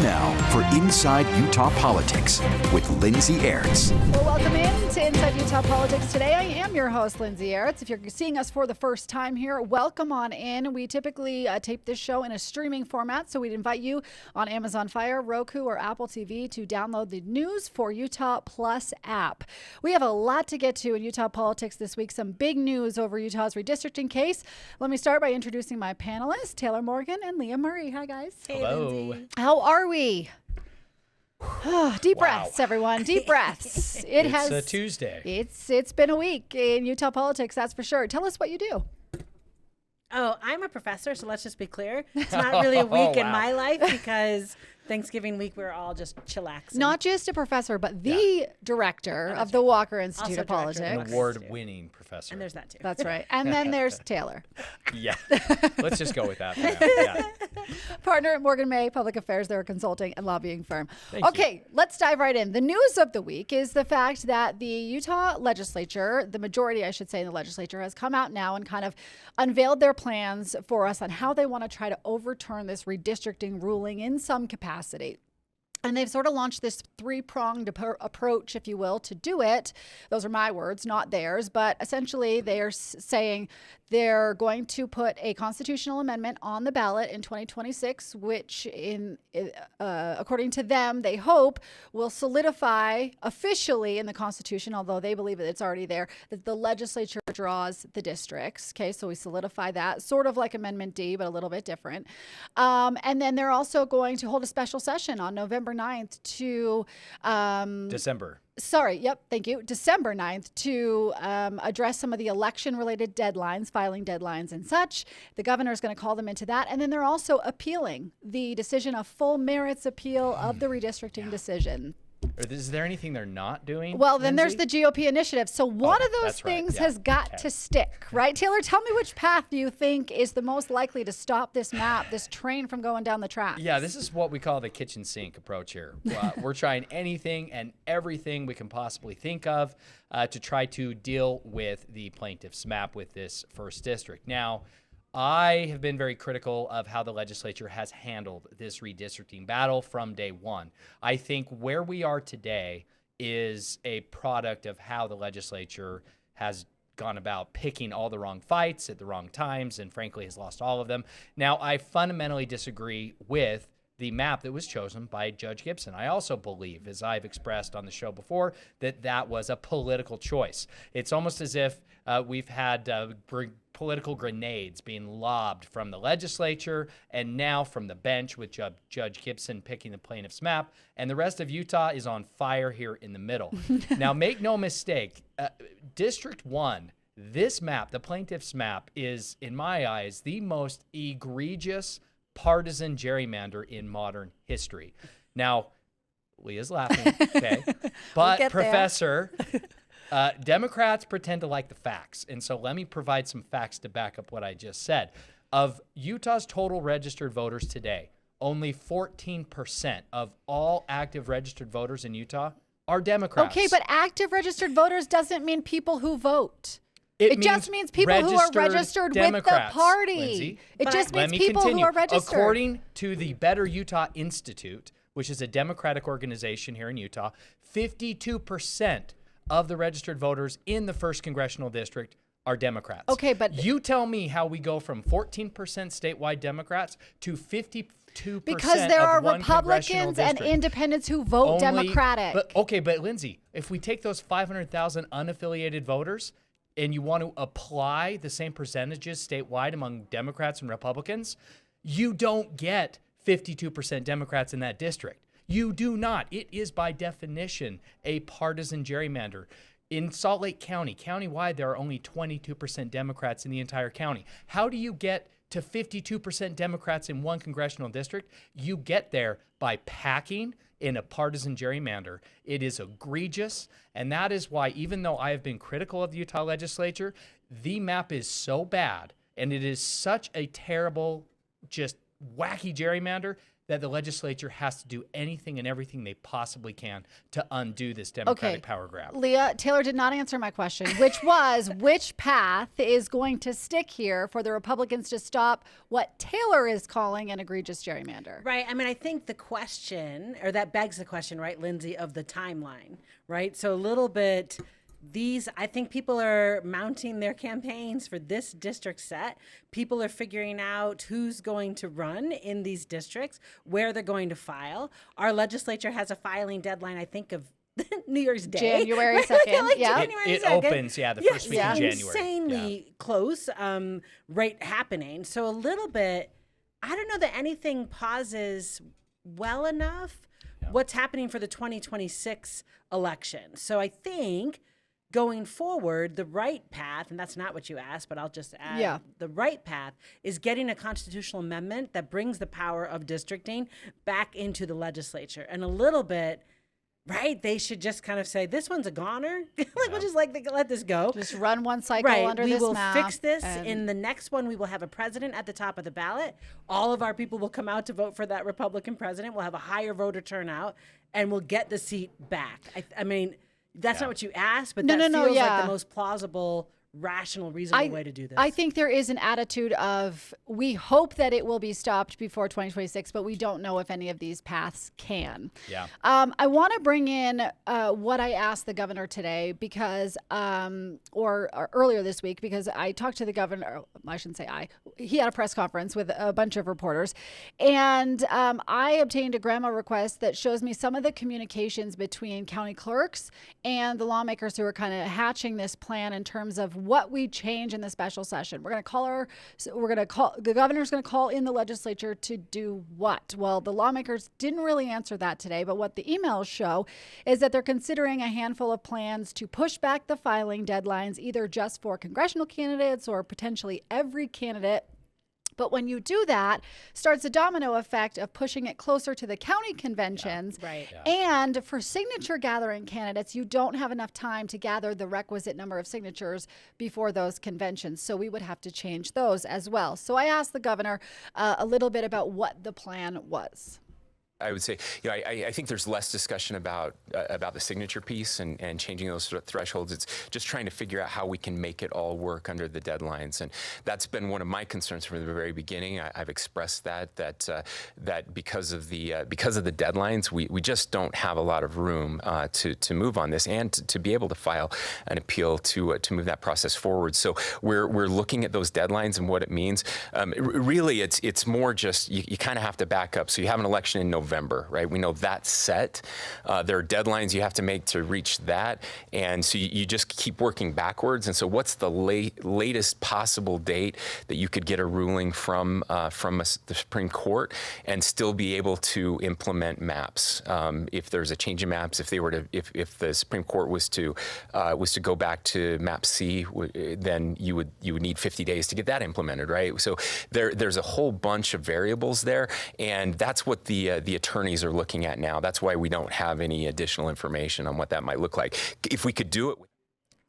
now for Inside Utah Politics with Lindsay Aerts. Well, welcome in to Inside Utah Politics. Today I am your host, Lindsay Aerts. If you're seeing us for the first time here, welcome on in. We typically tape this show in a streaming format, so we'd invite you on Amazon Fire, Roku, or Apple TV to download the News for Utah Plus app. We have a lot to get to in Utah politics this week. Some big news over Utah's redistricting case. Let me start by introducing my panelists, Taylor Morgan and Leah Murray. Hi, guys. Hey, Hello. Lindsay. How are we? Deep breaths, everyone. Deep breaths. It's a Tuesday. It's been a week in Utah politics, that's for sure. Tell us what you do. Oh, I'm a professor, so let's just be clear. It's not really a week in wow. my life because Thanksgiving week we're all just chillaxing. Not just a professor, but the director of the Walker Institute Also of director of the Politics. Walker Award-winning professor. And there's that too. That's right. And then there's Taylor, Yeah. Let's just go with that. For now. Yeah. partner at Morgan May Public Affairs. They're a consulting and lobbying firm. Thank Okay, let's dive right in. The news of the week is the fact that the Utah legislature, the majority, I should say, in the legislature, has come out now and kind of unveiled their plans for us on how they want to try to overturn this redistricting ruling in some capacity. And they've sort of launched this three-pronged approach, if you will, to do it. Those are my words, not theirs. But essentially, they are saying they're going to put a constitutional amendment on the ballot in 2026, which, according to them, they hope will solidify officially in the Constitution, although they believe that it's already there, that the legislature draws the districts. Okay, so we solidify that, sort of like Amendment D, but a little bit different. And then they're also going to hold a special session on November 9th to December 9th to address some of the election-related deadlines, filing deadlines and such. The governor is going to call them into that. And then they're also appealing the decision, a full merits appeal of the redistricting decision. Is there anything they're not doing? Well, then Lindsay? there's the GOP initiative. So one of those that's right. things Yeah. has got to stick, right? Taylor, tell me which path you think is the most likely to stop this train from going down the track. Yeah, this is what we call the kitchen sink approach here. We're trying anything and everything we can possibly think of to try to deal with the plaintiff's map with this first district. Now, I have been very critical of how the legislature has handled this redistricting battle from day one. I think where we are today is a product of how the legislature has gone about picking all the wrong fights at the wrong times and frankly has lost all of them. Now, I fundamentally disagree with the map that was chosen by Judge Gibson. I also believe, as I've expressed on the show before, that that was a political choice. It's almost as if we've had political grenades being lobbed from the legislature and now from the bench with Judge Gibson picking the plaintiff's map, and the rest of Utah is on fire here in the middle. Now, make no mistake, District 1, this map, the plaintiff's map, is, in my eyes, the most egregious partisan gerrymander in modern history. Now, Leah's laughing, okay? But, Professor, Democrats pretend to like the facts. And so let me provide some facts to back up what I just said. Of Utah's total registered voters today, only 14% of all active registered voters in Utah are Democrats. Okay, but active registered voters doesn't mean people who vote. It just means people who are registered with the party. Lindsay. It just means people who are registered. According to the Better Utah Institute, which is a Democratic organization here in Utah, 52% of the registered voters in the 1st Congressional District are Democrats. Okay, but you tell me how we go from 14% statewide Democrats to 52% because there are of one Republicans and district. Independents who vote Democratic. But Lindsay, if we take those 500,000 unaffiliated voters and you want to apply the same percentages statewide among Democrats and Republicans, you don't get 52% Democrats in that district. You do not. It is by definition a partisan gerrymander. In Salt Lake County, countywide, there are only 22% Democrats in the entire county. How do you get to 52% Democrats in one congressional district? You get there by packing in a partisan gerrymander. It is egregious, and that is why, even though I have been critical of the Utah legislature, the map is so bad, and it is such a terrible, just wacky gerrymander, that the legislature has to do anything and everything they possibly can to undo this Democratic power grab. Leah, Taylor did not answer my question, which was which path is going to stick here for the Republicans to stop what Taylor is calling an egregious gerrymander? Right. I mean, I think the question, or that begs the question, right, Lindsay, of the timeline, right? So a little bit... I think people are mounting their campaigns for this district set. People are figuring out who's going to run in these districts, where they're going to file. Our legislature has a filing deadline, I think, of New Year's Day. January 2nd. It opens, the first week in January. Insanely close rate happening. So a little bit, I don't know that anything pauses well enough what's happening for the 2026 election. So I think... going forward, the right path, and that's not what you asked, but I'll just add, the right path is getting a constitutional amendment that brings the power of districting back into the legislature. And a little bit, right, they should just kind of say, this one's a goner. We'll just let this go. Just run one cycle under this map. We will fix this. In the next one, we will have a president at the top of the ballot. All of our people will come out to vote for that Republican president. We'll have a higher voter turnout, and we'll get the seat back. I mean... That's not what you asked, but that feels like the most plausible, rational, reasonable way to do this. I think there is an attitude of we hope that it will be stopped before 2026, but we don't know if any of these paths can. Yeah. I want to bring in what I asked the governor today because, or earlier this week, because I talked to the governor. I shouldn't say he had a press conference with a bunch of reporters, and I obtained a grandma request that shows me some of the communications between county clerks and the lawmakers who are kind of hatching this plan in terms of what we change in the special session. The governor's going to call in the legislature to do what? Well, the lawmakers didn't really answer that today, but what the emails show is that they're considering a handful of plans to push back the filing deadlines, either just for congressional candidates or potentially every candidate. But when you do that, starts a domino effect of pushing it closer to the county conventions. And for signature gathering candidates, you don't have enough time to gather the requisite number of signatures before those conventions. So we would have to change those as well. So I asked the governor a little bit about what the plan was. I would say, I think there's less discussion about the signature piece and changing those sort of thresholds. It's just trying to figure out how we can make it all work under the deadlines, and that's been one of my concerns from the very beginning. I've expressed that because of the deadlines, we just don't have a lot of room to move on this and to be able to file an appeal to move that process forward. So we're looking at those deadlines and what it means. Really, it's more just you kind of have to back up. So you have an election in November, right? We know that's set. There are deadlines you have to make to reach that. And so you just keep working backwards. And so what's the latest possible date that you could get a ruling from the Supreme Court and still be able to implement maps? If there's a change in maps, if the Supreme Court was to go back to map C, then you would need 50 days to get that implemented, right? So there's a whole bunch of variables there, and that's what the attorneys are looking at now. That's why we don't have any additional information on what that might look like. If we could do it.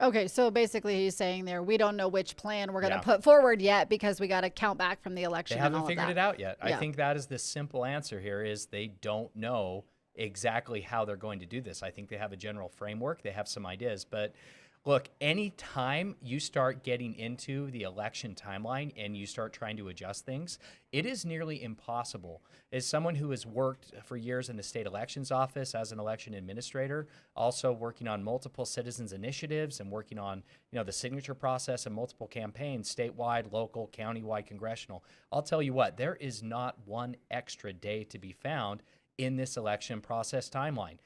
Okay, so basically he's saying there, we don't know which plan we're going to put forward yet because we got to count back from the election. They haven't figured it out yet. Yeah. I think that is the simple answer here is they don't know exactly how they're going to do this. I think they have a general framework. They have some ideas, but look, anytime you start getting into the election timeline and you start trying to adjust things, it is nearly impossible. As someone who has worked for years in the state elections office as an election administrator, also working on multiple citizens initiatives and working on, the signature process and multiple campaigns, statewide, local, countywide, congressional, I'll tell you what, there is not one extra day to be found in this election process timeline.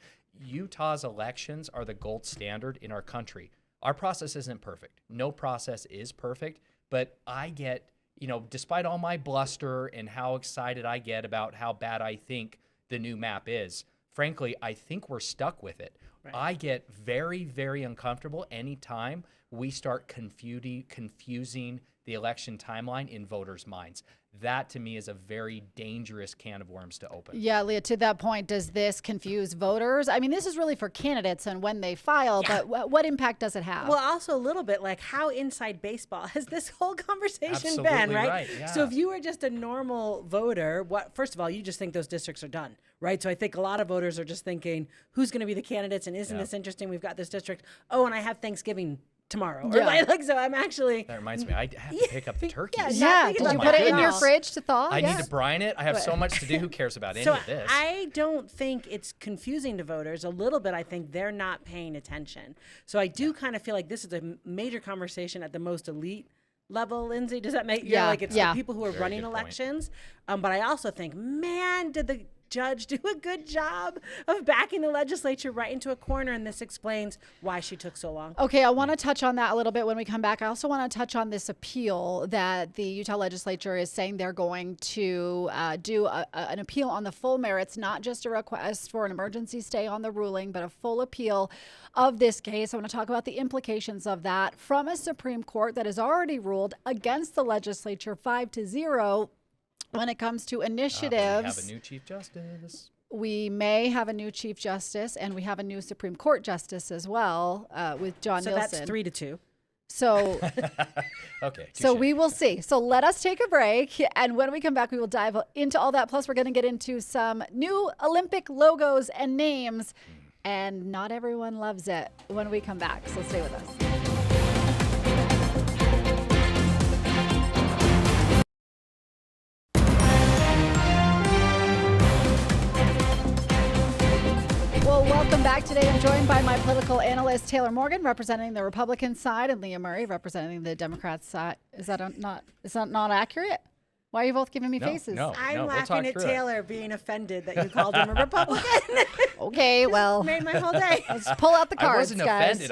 Utah's elections are the gold standard in our country. Our process isn't perfect. No process is perfect, but I get, despite all my bluster and how excited I get about how bad I think the new map is, frankly, I think we're stuck with it. Right. I get very, very uncomfortable anytime we start confusing the election timeline in voters' minds. That to me is a very dangerous can of worms to open. Yeah, Leah, to that point, does this confuse voters? I mean, this is really for candidates and when they file, but what impact does it have? Well, also a little bit like how inside baseball has this whole conversation Absolutely been, right? right, yeah. So if you were just a normal voter, first of all, you just think those districts are done, right? So I think a lot of voters are just thinking, who's going to be the candidates, and isn't this interesting? We've got this district. Oh, and I have Thanksgiving tomorrow. Yeah. Or like so I'm actually That reminds me, I have to pick up the turkeys. Yeah, thinking did you about put that it in at your all. fridge to thaw? I Yeah. need to brine it. I have so much to do. Who cares about any So of this? I don't think it's confusing to voters. A little bit, I think they're not paying attention. So I do kind of feel like this is a major conversation at the most elite level, Lindsay. Does that make like it's the people who are running good point. elections? But I also think, man, did the judge do a good job of backing the legislature right into a corner, and this explains why she took so long. Okay, I want to touch on that a little bit when we come back. I also want to touch on this appeal that the Utah legislature is saying they're going to do an appeal on the full merits, not just a request for an emergency stay on the ruling, but a full appeal of this case. I want to talk about the implications of that from a Supreme Court that has already ruled against the legislature 5-0 when it comes to initiatives. We have a new Chief Justice. We may have a new Chief Justice, and we have a new Supreme Court Justice as well with John So Nielsen. that's 3-2. So, Okay. so touche. we will see. So let us take a break, and when we come back, we will dive into all that. Plus, we're going to get into some new Olympic logos and names, and not everyone loves it when we come back. So stay with us. Well, welcome back. Today I'm joined by my political analyst, Taylor Morgan, representing the Republican side, and Leah Murray, representing the Democrat side. Is that not accurate? Why are you both giving me faces? No, I'm we'll laughing talk at through it. Taylor being offended that you called him a Republican. Okay, well, Made my whole day. let's pull out the cards, I wasn't guys. offended.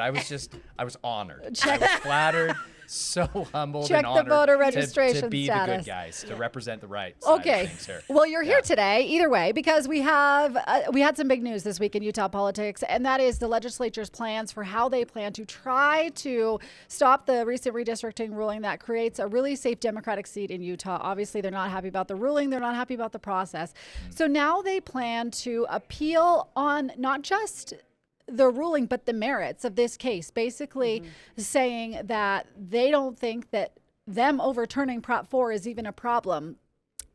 I was honored. I was flattered, so humbled Check and the honored voter to registration be the status. good guys, to represent the right side Okay. of things here. Well, you're here today either way because we had some big news this week in Utah politics, and that is the legislature's plans for how they plan to try to stop the recent redistricting ruling that creates a really safe Democratic seat in Utah. Obviously, they're not happy about the ruling. They're not happy about the process. So now they plan to appeal on not just the ruling, but the merits of this case, basically saying that they don't think that them overturning Prop 4 is even a problem.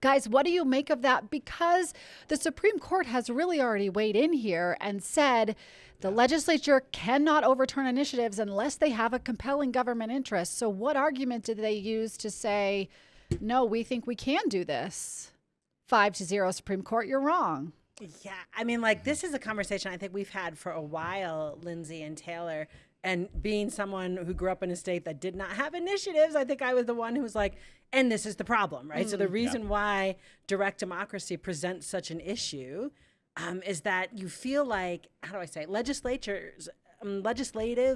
Guys, what do you make of that? Because the Supreme Court has really already weighed in here and said the legislature cannot overturn initiatives unless they have a compelling government interest. So what argument did they use to say, no, we think we can do this? 5-0 Supreme Court, you're wrong. Yeah, I mean, like, this is a conversation I think we've had for a while, Lindsay and Taylor. And being someone who grew up in a state that did not have initiatives, I think I was the one who was like, and this is the problem, right? So the reason why direct democracy presents such an issue is that you feel like, how do I say, legislative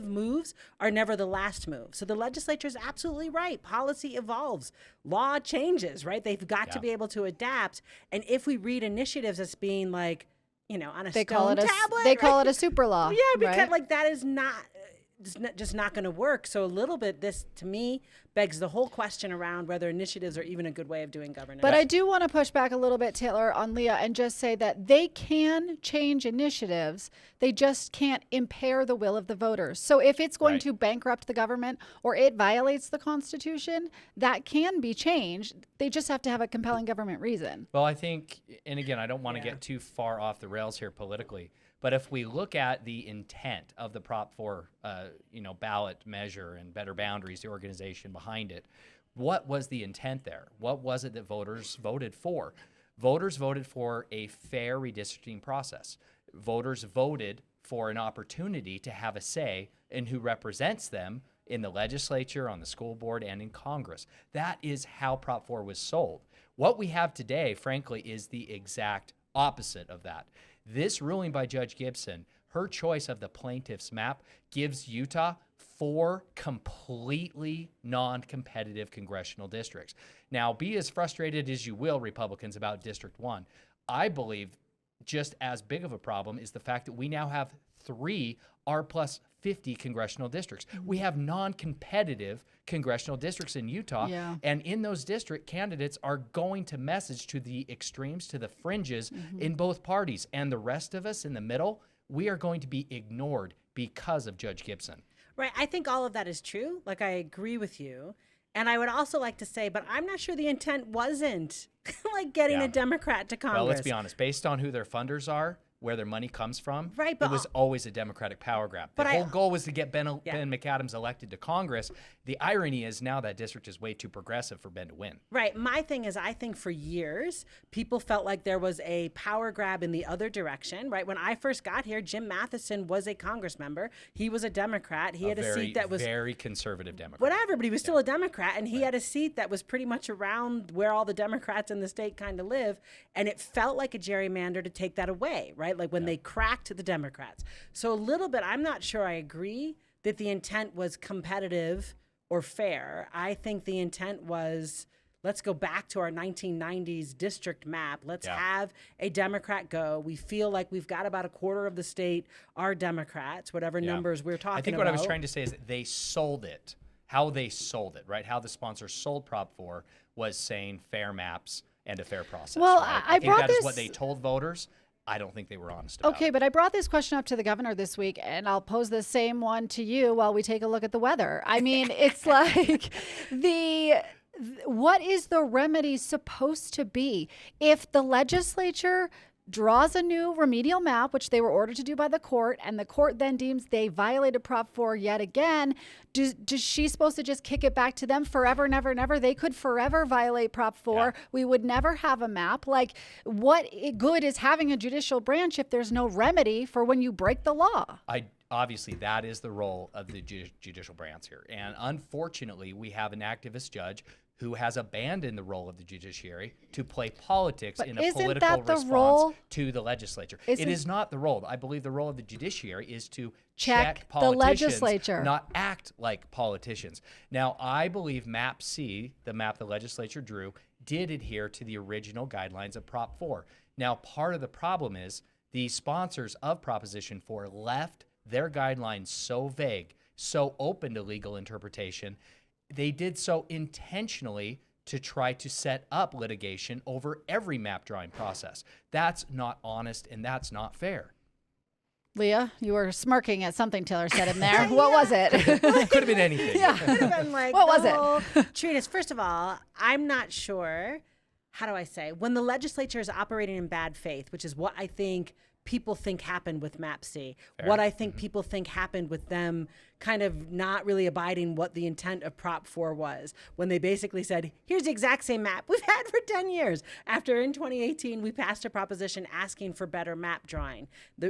moves are never the last move. So the legislature is absolutely right. Policy evolves. Law changes, right? They've got to be able to adapt. And if we read initiatives as being like, on a stone tablet. They call it a super law. Yeah, because right? like that is not just not going to work. So a little bit, this to me begs the whole question around whether initiatives are even a good way of doing governance. But I do want to push back a little bit, Taylor, on Leah and just say that they can change initiatives. They just can't impair the will of the voters. So if it's going to bankrupt the government or it violates the Constitution, that can be changed. They just have to have a compelling government reason. Well, I think, and again, I don't want to get too far off the rails here politically, but if we look at the intent of the Prop 4, ballot measure and Better Boundaries, the organization behind it, what was the intent there? What was it that voters voted for? Voters voted for a fair redistricting process. Voters voted for an opportunity to have a say in who represents them in the legislature, on the school board, and in Congress. That is how Prop 4 was sold. What we have today, frankly, is the exact opposite of that. This ruling by Judge Gibson, her choice of the plaintiff's map, gives Utah 4 completely non-competitive congressional districts. Now, be as frustrated as you will, Republicans, about District 1. I believe just as big of a problem is the fact that we now have 3 R+50 congressional districts. We have non-competitive congressional districts in Utah, and in those district, candidates are going to message to the extremes, to the fringes in both parties, and the rest of us in the middle, we are going to be ignored because of Judge Gibson. Right. I think all of that is true. Like, I agree with you. And I would also like to say, but I'm not sure the intent wasn't like getting a Democrat to Congress. Well, let's be honest. Based on who their funders are, where their money comes from, right, it was always a Democratic power grab. The whole goal was to get Ben McAdams elected to Congress. The irony is now that district is way too progressive for Ben to win. Right. My thing is, I think for years, people felt like there was a power grab in the other direction, right? When I first got here, Jim Matheson was a Congress member. He was a Democrat. He had a seat that was very conservative Democrat. Whatever, but he was still a Democrat, and he had a seat that was pretty much around where all the Democrats in the state kind of live, and it felt like a gerrymander to take that away, right? Like when they cracked the Democrats. So a little bit, I'm not sure I agree that the intent was competitive or fair. I think the intent was, let's go back to our 1990s district map. Let's have a Democrat go. We feel like we've got about a quarter of the state are Democrats, whatever numbers we're talking about. I think what I was trying to say is that they sold it. How they sold it, right? How the sponsor sold Prop 4 was saying fair maps and a fair process. Well, right? I think brought that is this... what they told voters. I don't think they were honest about Okay, but I brought this question up to the governor this week, and I'll pose the same one to you while we take a look at the weather. I mean, it's like what is the remedy supposed to be if the legislature draws a new remedial map, which they were ordered to do by the court, and the court then deems they violated Prop 4 yet again? Does she supposed to just kick it back to them forever, never, never? They could forever violate Prop 4. Yeah. We would never have a map. Like, what good is having a judicial branch if there's no remedy for when you break the law? Obviously, that is the role of the judicial branch here. And unfortunately, we have an activist judge who has abandoned the role of the judiciary to play politics in a political response to the legislature. It is not the role. I believe the role of the judiciary is to check politicians, the legislature, not act like politicians. Now, I believe Map C, the map the legislature drew, did adhere to the original guidelines of Prop 4. Now, part of the problem is the sponsors of Proposition 4 left their guidelines so vague, so open to legal interpretation. They did so intentionally to try to set up litigation over every map drawing process. That's not honest and that's not fair. Leah, you were smirking at something Taylor said in there. What was it? It could have been anything. Yeah, could have been like, what was it? Treatise. First of all, I'm not sure, how do I say, when the legislature is operating in bad faith, which is what I think people think happened with Map C, what I think people think happened with them kind of not really abiding what the intent of Prop 4 was, when they basically said, here's the exact same map we've had for 10 years. After in 2018, we passed a proposition asking for better map drawing,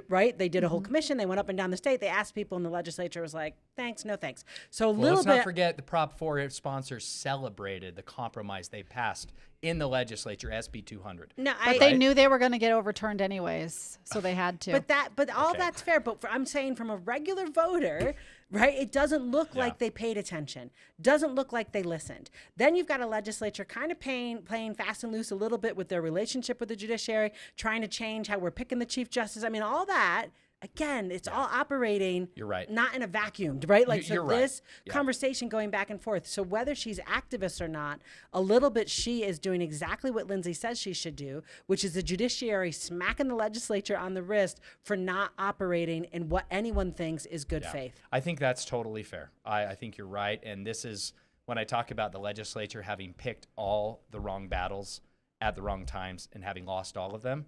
right? They did a whole commission. They went up and down the state. They asked people, and the legislature was like, thanks, no thanks. So let's not forget the Prop 4 sponsors celebrated the compromise they passed in the legislature, SB 200. No, but they knew they were going to get overturned anyways, so they had to. But all that's fair. But I'm saying from a regular voter, right? It doesn't look like they paid attention. Doesn't look like they listened. Then you've got a legislature kind of playing fast and loose a little bit with their relationship with the judiciary, trying to change how we're picking the chief justice. I mean, all that. Again, it's all operating. You're right. Not in a vacuum, right? Like, you're this right. conversation going back and forth. So whether she's activist or not, a little bit she is doing exactly what Lindsay says she should do, which is the judiciary smacking the legislature on the wrist for not operating in what anyone thinks is good faith. I think that's totally fair. I think you're right. And this is when I talk about the legislature having picked all the wrong battles at the wrong times and having lost all of them.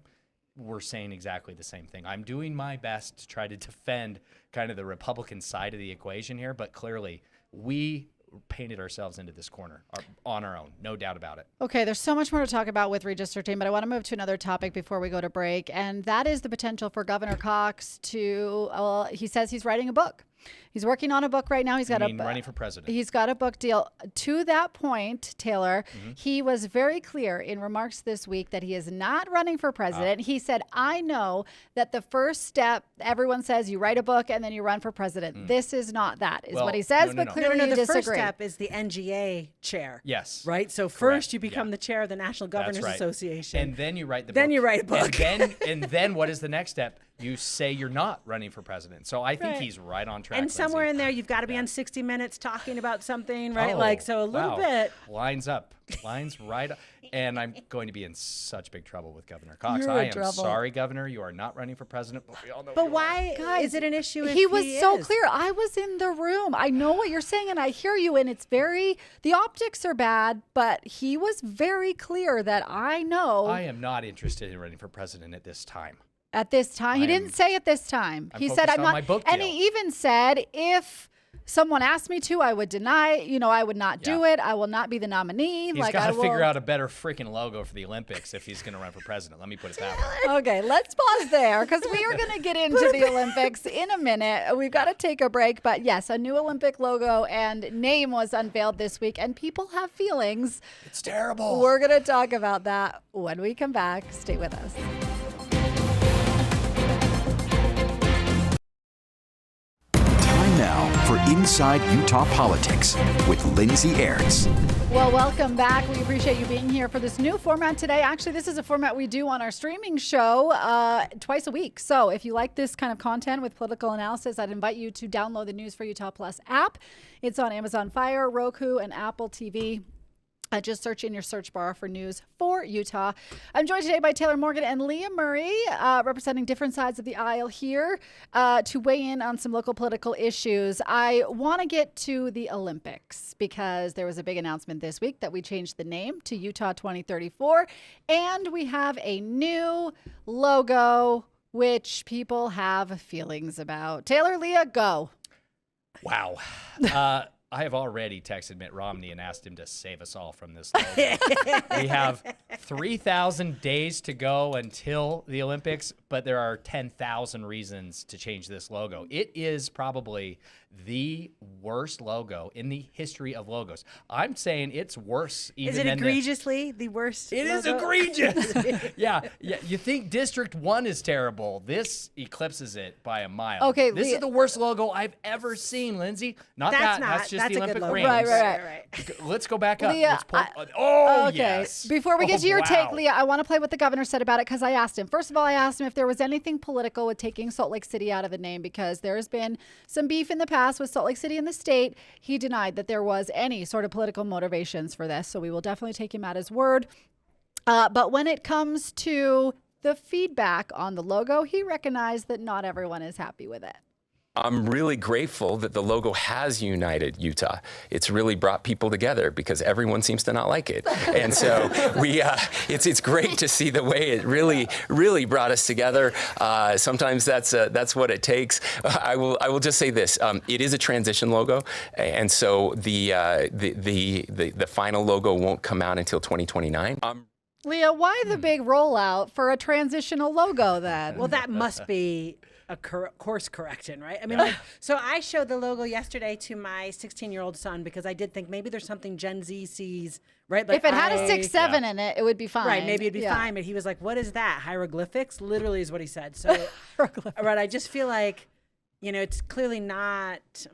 We're saying exactly the same thing. I'm doing my best to try to defend kind of the Republican side of the equation here, but clearly we painted ourselves into this corner on our own, no doubt about it. Okay, there's so much more to talk about with redistricting, but I want to move to another topic before we go to break, and that is the potential for Governor Cox to, he says he's writing a book. He's working on a book right now. He's got running for president. He's got a book deal. To that point, Taylor, he was very clear in remarks this week that he is not running for president. He said, I know that the first step, everyone says you write a book and then you run for president. This is not that, is what he says, but clearly you the disagree. first step is the NGA chair. Yes. Right? So first you become the chair of the National Governors Association. And then you write the book. Then you write a book. And then what is the next step? You say you're not running for president. So I think he's right on track. And somewhere Lindsay. in there, you've got to be on 60 Minutes talking about something, right? Oh, So a little bit. Lines up. Lines right up. And I'm going to be in such big trouble with Governor Cox. You're I in am trouble. sorry, Governor. You are not running for president. But we all know But why Guys, is it an issue if he was so is? clear. I was in the room. I know what you're saying and I hear you, and it's the optics are bad, but he was very clear that I know I am not interested in running for president at this time. at this time. He didn't say at this time. I'm He said, focused I'm on not. my book And deal. he even said, if someone asked me to, I would deny, I would not do it. I will not be the nominee. He's got to figure out a better freaking logo for the Olympics if he's going to run for president. Let me put it that way. Okay, let's pause there because we are going to get into the Olympics in a minute. We've got to take a break. But yes, a new Olympic logo and name was unveiled this week, and people have feelings. It's terrible. We're going to talk about that when we come back. Stay with us. Time now for Inside Utah Politics with Lindsay Aerts. Well, welcome back. We appreciate you being here for this new format today. Actually, this is a format we do on our streaming show twice a week. So if you like this kind of content with political analysis, I'd invite you to download the News for Utah Plus app. It's on Amazon Fire, Roku, and Apple TV. Just search in your search bar for News for Utah. I'm joined today by Taylor Morgan and Leah Murray, representing different sides of the aisle here to weigh in on some local political issues. I want to get to the Olympics because there was a big announcement this week that we changed the name to Utah 2034, and we have a new logo, which people have feelings about. Taylor, Leah, go. Wow. I have already texted Mitt Romney and asked him to save us all from this logo. We have 3,000 days to go until the Olympics, but there are 10,000 reasons to change this logo. It is probably the worst logo in the history of logos. I'm saying it's worse even Is it than egregiously the worst? It is logo? egregious. yeah. You think District 1 is terrible. This eclipses it by a mile. Okay, this is the worst logo I've ever seen, Lindsay. Not That's that. not. That's just That's the a good Olympic logo. rings. Right. Let's go back up. Leah, Let's okay. yes. Before we get to your take, wow. Leah, I want to play what the governor said about it because I asked him. First of all, I asked him if there was anything political with taking Salt Lake City out of the name because there has been some beef in the past with Salt Lake City and the state. He denied that there was any sort of political motivations for this, so we will definitely take him at his word. But when it comes to the feedback on the logo, he recognized that not everyone is happy with it. I'm really grateful that the logo has united Utah. It's really brought people together because everyone seems to not like it. And so it's great to see the way it really brought us together. Sometimes that's what it takes. I will just say this: it is a transition logo, and so the final logo won't come out until 2029. Leah, why the big rollout for a transitional logo then? Well, that must be a course correction, right? I mean, so I showed the logo yesterday to my 16-year-old son because I did think maybe there's something Gen Z sees, right? Like if it had a 6-7 in it, it would be fine. Right, maybe it'd be fine. But he was like, what is that? Hieroglyphics? Literally is what he said. So, right, I just feel like, it's clearly not,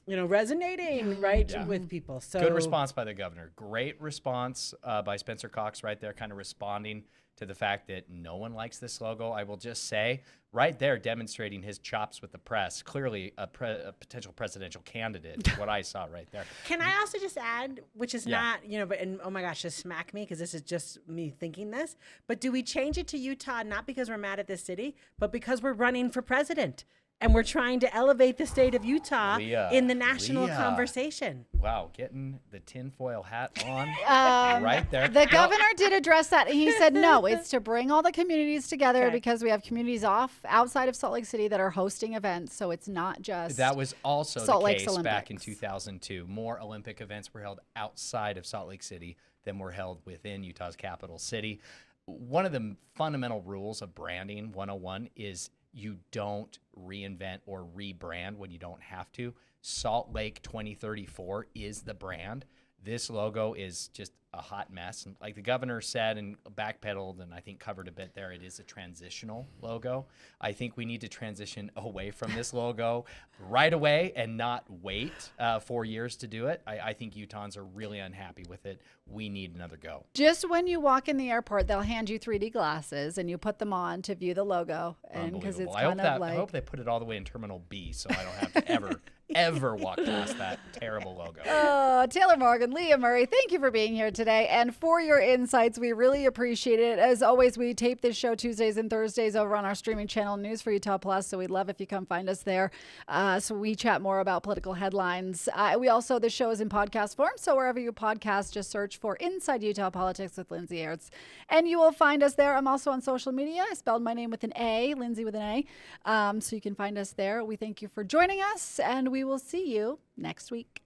resonating, right, with people. So Good response by the governor. Great response by Spencer Cox right there, kind of responding to the fact that no one likes this logo. I will just say, right there, demonstrating his chops with the press. Clearly a potential presidential candidate, what I saw right there. Can I also just add, which is not, oh my gosh, just smack me because this is just me thinking this, but do we change it to Utah not because we're mad at this city, but because we're running for president? And we're trying to elevate the state of Utah in the national conversation. Wow, getting the tinfoil hat on right there. The governor did address that. He said, no, it's to bring all the communities together because we have communities outside of Salt Lake City that are hosting events. So it's not just That was also Salt the Lake's case back in Olympics. 2002. More Olympic events were held outside of Salt Lake City than were held within Utah's capital city. One of the fundamental rules of branding 101 is you don't reinvent or rebrand when you don't have to. Salt Lake 2034 is the brand. This logo is just a hot mess. And like the governor said and backpedaled and I think covered a bit there, it is a transitional logo. I think we need to transition away from this logo right away and not wait 4 years to do it. I think Utahns are really unhappy with it. We need another go. Just when you walk in the airport, they'll hand you 3D glasses and you put them on to view the logo. And because it's I hope they put it all the way in Terminal B so I don't have to ever walk past that terrible logo. Taylor Morgan, Leah Murray, thank you for being here today and for your insights. We really appreciate it. As always, we tape this show Tuesdays and Thursdays over on our streaming channel, News for Utah Plus, so we'd love if you come find us there. So we chat more about political headlines. The show is in podcast form, so wherever you podcast, just search for Inside Utah Politics with Lindsay Aerts, and you will find us there. I'm also on social media. I spelled my name with an A, Lindsay with an A, so you can find us there. We thank you for joining us, and we will see you next week.